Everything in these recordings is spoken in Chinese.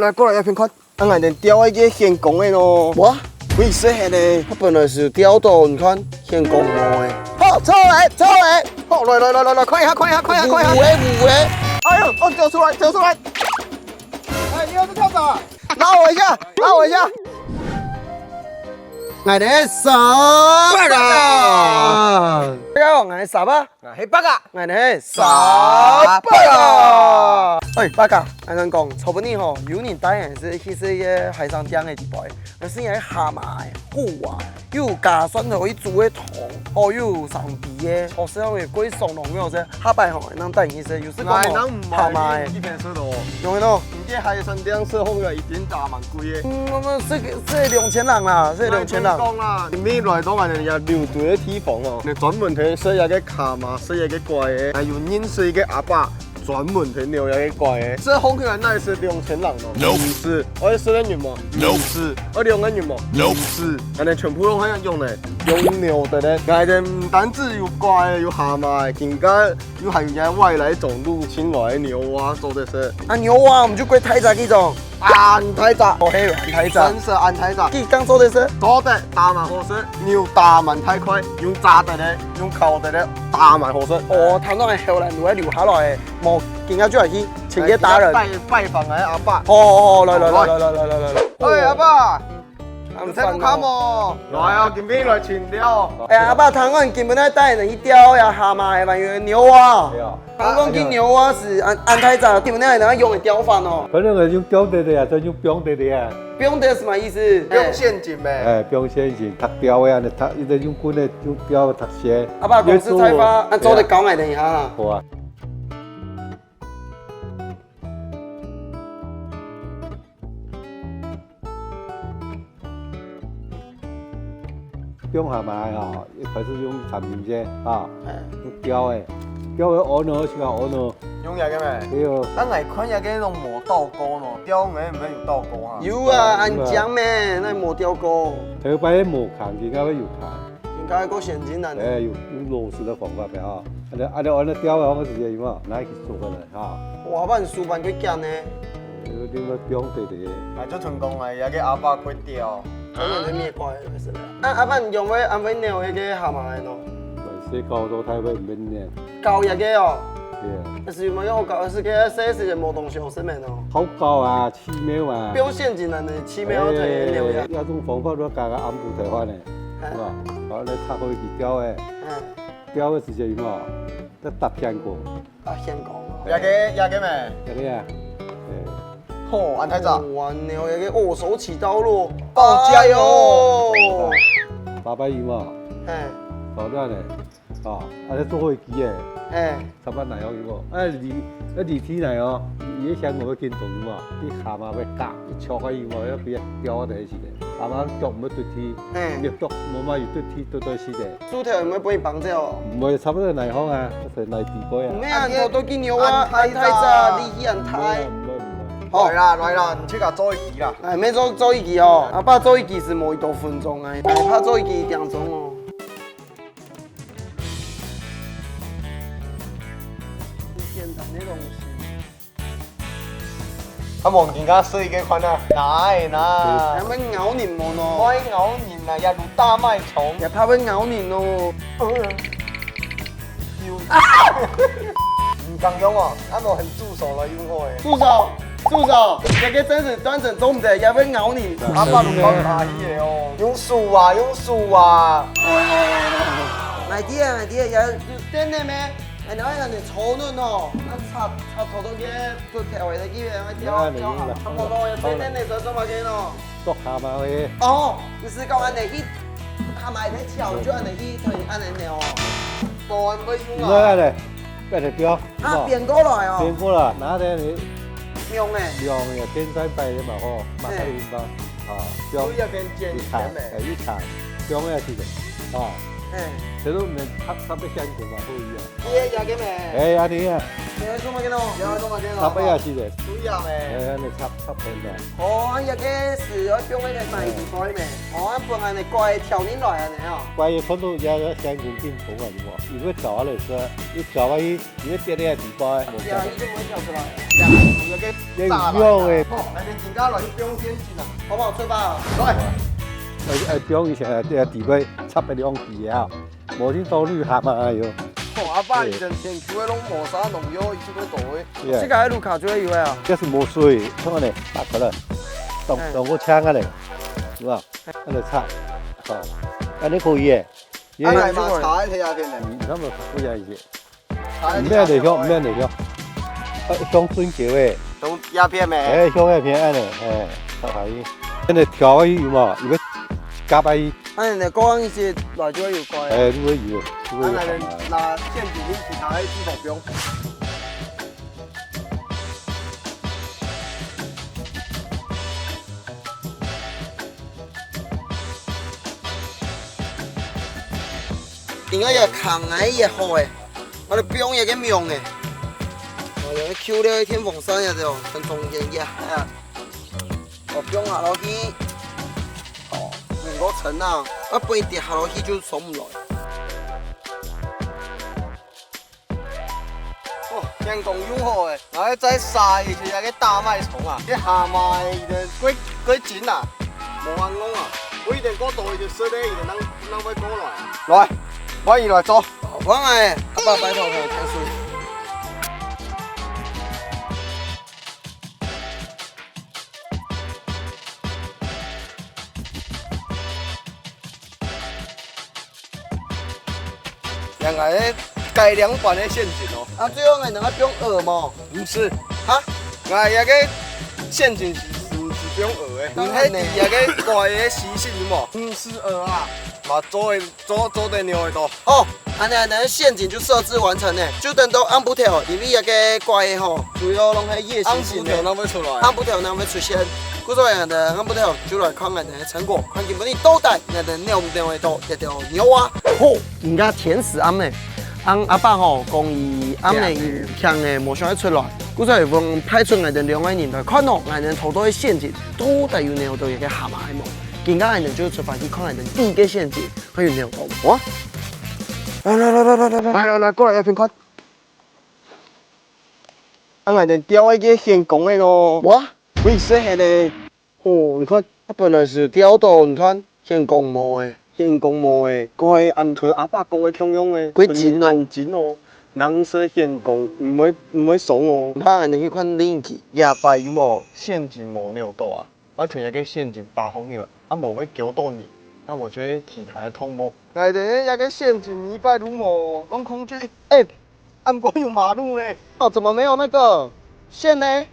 来，过来一片看。俺眼前钓那个现公的咯。哇，可适合嘞。它本来是钓到，你看现公模的。好，出来，出来。好，来，看一下。五尾。哎呦，哦，钓出来。哎，你要是跳蚤啊？拉我一下。俺的傻巴，大家好，俺的傻巴，俺是巴嘎，俺的傻巴嘎。哎，巴嘎，俺想讲，差不多吼，有人带人是去这个海上钓的地方，那是因为蛤蟆、虎啊，有加蒜头去煮的汤，哦，有上皮的，哦，是因为贵松龙有些下摆吼，能带人些，有时讲蛤蟆一片石头，用的喏。你这海参店吃好个一点大蛮贵的。我们这2000人啦，这2000人。讲啦，你来讲人家牛队的地方哦，你专门去洗一个蛤蟆，洗一个怪的，还有认识一个阿爸。专门去钓一个怪的，这红起来那是2000人咯，不是，20人嘛，不是，2人嘛，不是，人哋全部都可以用的，用牛的咧，人哋唔單止有怪的，有蛤蟆，更加有係人家外來種入侵來的牛蛙做的是。啊牛蛙，我們就歸太雜嗰種。安太雜，哦嘿，安太雜，真是安太雜。你剛說的是？做的大蠻好食，牛大蠻太快，用炸的咧，用烤的咧，大蠻好食。哦，他那係後來留下來，冇更加就係去請個達人拜訪嘅阿爸。哦，來。哎，阿爸。唔使咁慘喎，來啊！見邊來全釣。哎呀，阿爸，台灣根本在帶人去釣呀蛤蟆，還有牛蛙。台灣跟牛蛙是安太雜，根本那人用的釣法哦。反正用釣的的呀，就用標的的呀。標的什麼意思？用陷阱唄。哎，標陷阱，讀釣呀，你讀一直用棍的用釣讀線。阿爸，公司開發，那做得高矮等一下啦。好啊。用蛤蟆哈，一开始用产品先啊，用钓的蚵呢是个蚵呢，用嘢嘅咩？对哦。咱嚟看嘢嘅種磨刀钩咯，釣咩唔係用刀钩啊？有啊，安講咩？那磨雕钩。佢把啲磨砍，而家要有砍。應該個現金啦。哎，用螺絲的方法嘅哈，按照釣嘅方法直接用啊，拿去做嘅啦哈。哇，把人書辦佢揀呢？你個標對的。係做成功啊，有個阿爸佢釣。專門去滅怪嘅是啦。阿爸用咩安排鳥一個蛤蟆咯？是高度太會唔免呢？高一個哦。對啊。但是有冇用高？是個細時嘅磨洞小是咩咯？好高啊，7秒啊。標陷阱人哋7秒退鳥呀。有種方法都加個暗部台灣嘅，係嘛？然後你插去去釣嘅，釣嘅時間用啊，得搭香過。搭香港。有嘅咩？有啲啊。哦，安太雜。哇，鳥一個哦，手起刀落，爆漿哦800元嘛。好多呢，啊，你做飛機嘅，差不多嚟哦，離天嚟哦，而家香港嘅見動嘛，啲蛤蟆被夾，一戳開以後，一俾一掉喺地時嘅，蛤蟆腳唔會對天，你腳冇乜要對天對時嘅。豬條唔會俾你綁住？唔會，差不多嚟行啊，係嚟地波啊。咩人頭都見牛啊，安太雜，你去安太。來啦，唔出架做一期啦。哎，咩做一期哦？阿爸做一期是冇多分鐘啊，但係他做一期2鐘哦。簡單的東西。他望見家水嘅款啊，拿。有咩咬人冇咯？我咬人啊，一路大麥蟲。也怕被咬人咯。唔敢用哦，啱我很助手來用我嘅。助手，一個真是端正做唔得，也會咬你。阿爸都講下嘢哦，用樹啊。來啲，也真的咩？哎，你看人炒嫩哦，插頭都嘅，都調位得幾樣，調好，差不多，真的就這麼嘅咯。捉蛤蟆嘅。哦，你是講安尼去，蛤蟆在跳，就安尼去，同安尼鳥哦。冇安會用啊。咩嚟？咩嚟釣？啊，變過來哦。變過啦，拿啲你。用誒。用嘅天山幣嘅嘛嗬，買喺邊吧？啊，用一邊煎一砍，一砍，用嘅是嘅，啊。這都唔係插得香菇嘛，好易啊！啲也嘅咩？哎呀你啊！你喺做乜嘅咯？插不下去的。水啊咩？你插平嘅。哦，一個是我用嗰個賣地蓋咩？哦，一般係你蓋條鏈來啊你哦。怪嘢看到有香菇變蟲啊點喎？如果找嚟說，要找啊，如果跌呢係地蓋。係啊，已經會跳出來。那个炸用诶，来点金家来去中间去啦，好不好吹吧？来，中以前地位插的两支啊，无去多绿蛤蟆哟。阿爸以前田区的拢无啥农药，伊就要做诶。这个卢卡最有啊。这是没水，看下嘞，打开了，动个枪啊嘞，是吧？那个插，好，安尼可以诶。啊，来嘛茶喺下边嘞。那么不一样一些。唔免地向，唔免地向，向准桥诶。从鸦片咩？哎，向那边安尼，哎，插下去，真系调去有嘛？如果加把伊，哎，你讲一些来就有怪。哎，如果有，如果有。拿现金你其他的地方不用。应该也扛哎也好诶，我哋表也个妙诶，我哋 Q 了天凤山也就跟中间嘅，哎呀，我表下落去，哦，如果沉啊，一杯跌下落去就上唔来。哦，天公又好诶，然后再杀一些那个大麦虫啊，这下麦的几紧啊，无安讲啊，我一点过多就说咧，一点能会过来。来。欢迎来做，我哎，阿爸摆头头开水。两个改良版的陷阱哦。啊，最后我两个不用蚵嘛？不是，哈，我那个陷阱是不用蚵的，你迄底那个怪的习性嘛，不是蚵啊，嘛做的牛的多。哦。安尼陷阱就设置完成嘞，就等到按不条，里面那个怪的吼，主要拢系夜行性的，按不出来，按不条那会出现。故作样的按不条，就来看俺的成果，看见没你倒带，俺的尿不尿的多，一条牛啊！吼，人家甜食暗嘞，阿爸吼讲伊暗嘞强的无想出来，故作用派出俺的两个人来看哦，俺的头到的陷阱都带有尿到一个蛤蟆的毛，人家俺的就出发去看俺的第一个陷阱，还有尿到哇！来，过来一片看。俺来点钓那个仙公的咯。哇，为啥的？哦，你看，它本来是钓到，你看仙公毛诶，仙公毛的，过来按佢阿爸讲的同样的，几钱哦？钱哦，人说仙公唔会怂哦。你看你去看另去，亚白有无陷阱无尿道啊？我存一个陷阱把风去，啊无会叫到你。那我觉得体态通无。来的那个陷阱一败如某，光空间，哎，按过有马路呢。哦，怎么没有那个线呢？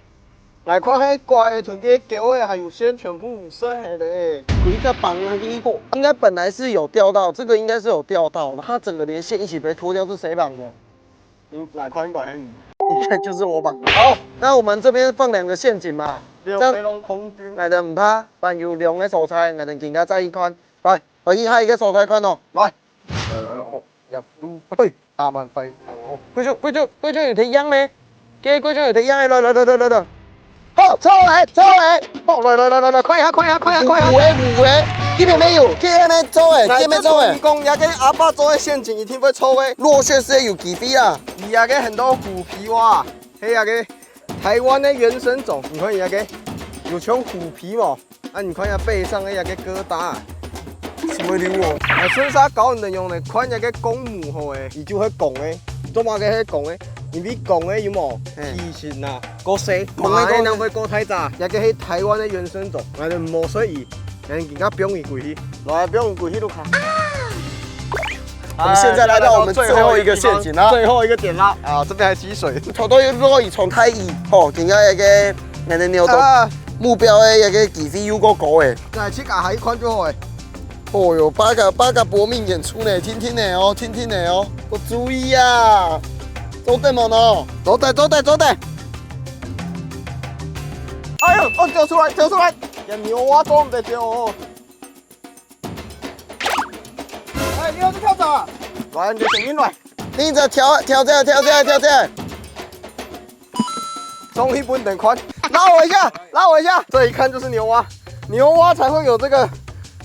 来看迄怪的团结叫的，还有线全部五色的。一个绑那个应该本来是有钓到，这个应该是有钓到，它整个连线一起被脱掉，是谁绑的？来看管应该就是我绑的。好，那我们这边放2个陷阱嘛，这样空军来的唔怕，但有2个蔬菜，来的更加再一看。来，可以下一个蔬菜看哦。来，入对大满飞。贵州有條秧咧，嘅貴州有條秧來，好，抽嚟，好，來，快下，五個，這邊沒有，這邊抽誒，這邊抽誒。講那個阿爸做的陷阱一定會抽誒。落穴是有幾飛啊？伊那個很多虎皮蛙，迄那個台灣的原生種，你看伊那個有像虎皮嘛，啊，你看伊背上的那個疙瘩。什麼料哦？啊，所以啥搞人用嚟看那個公母好誒，伊就會講誒，做嘛嘅係講誒，因為講誒有冇體型啊，個細，講誒能會過太渣，那個係台灣的原生種，我哋冇所以，人更加不容易過去，來不容易過去都看。我們現在來到我們最後一個陷阱啦，最後一個點啦，啊，這邊還積水，頭都要攞而從太易，哦，更加一個人哋尿到目標嘅一個幾飛有個高誒，來去架下一看就好誒。哦哟，八嘎搏命演出呢，聽呢哦，我注意啊，走得冇呢？走得。哎呦，哦，跳出來，人牛蛙做唔得跳哦。哎，你要是跳蚤，來你就聲音來，你就跳起來。終於不能寬，拉我一下，這一看就是牛蛙，牛蛙才會有這個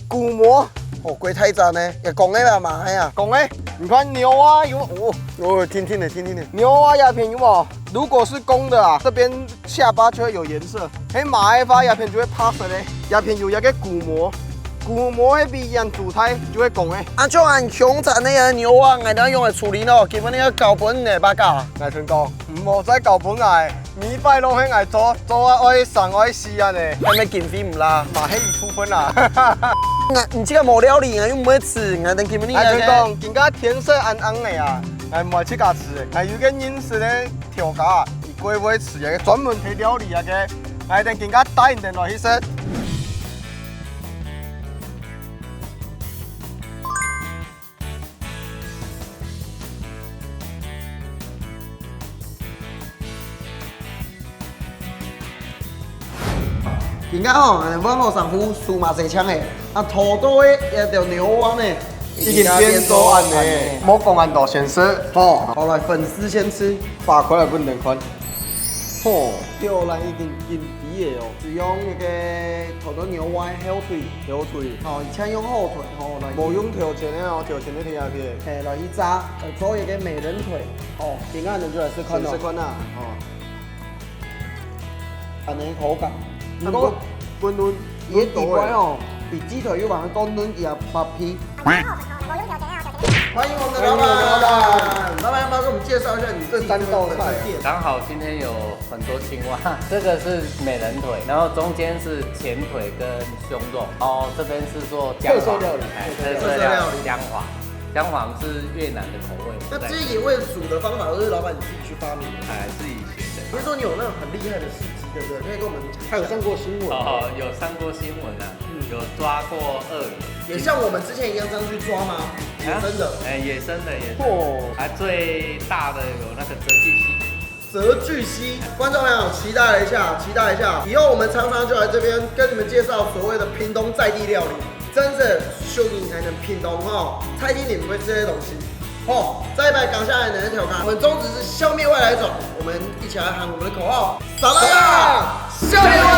鼓膜。哦，龟太赞呢，也公的嘛，哎呀，讲诶，你看牛蛙有听听的。牛蛙鸦片有无？如果是公的啊，这边下巴就会有颜色；嘿，马的发鸦片就会趴色嘞。鸦片有一个鼓膜，鼓膜迄边样主胎就会讲诶。啊，像按凶残的牛蛙，我哋用来处理咯，基本你要搞本的八嘎。来春讲，唔使搞本来，米拜拢迄爱做啊，爱送爱死啊呢。还没经费唔啦？嘛，迄已出分啦。你这个无料理啊，又唔会吃，我等基本你来春讲，更加天色暗暗的啊，哎，唔爱去家吃的，哎，有个饮食咧调价，伊过尾吃嘅，专门提料理啊个，哎，等更加大一点落去食。人家吼，阮后上夫数码侪枪的，啊，土多的也条牛蛙呢，已经变做安尼，莫讲安大先生，吼，好来粉丝先吃，8块来分2款。吼，钓来已经金皮的哦，是用那个土多牛蛙的后腿，吼，而且用后腿，吼来，无用条前的哦，条前的听下去。嘿，来去炸，做一个美人腿，哦，平安的就来吃看吃款啊，哦，安尼口感。不过温润，伊个底块哦，比鸡腿又往更嫩一把皮。欢迎我们的老板，老板，帮给我们介绍一下你这3道菜。刚好今天有很多青蛙，这个是美人腿，然后中间是前腿跟胸肉，然后这边是做姜黄料理，特色料理姜黄。姜黄是越南的口味。那这一味煮的方法都是老板你自己去发明的？自己学的。不是说你有那种很厉害的事迹，对不对？可以跟我们讲。还有上过新闻哦，有上过新闻啊，有抓过鳄鱼。也像我们之前一样这样去抓吗？野生的？野生的也。哦。还最大的有那个泽巨蜥。泽巨蜥，观众朋友期待一下，以后我们常常就来这边跟你们介绍所谓的屏东在地料理。真的秀你才能屏东哈，菜厅里面会这些东西哦。再一摆港下来的条干，我们宗旨是消灭外来种，我们一起来喊我们的口号：撒拉呀，消灭外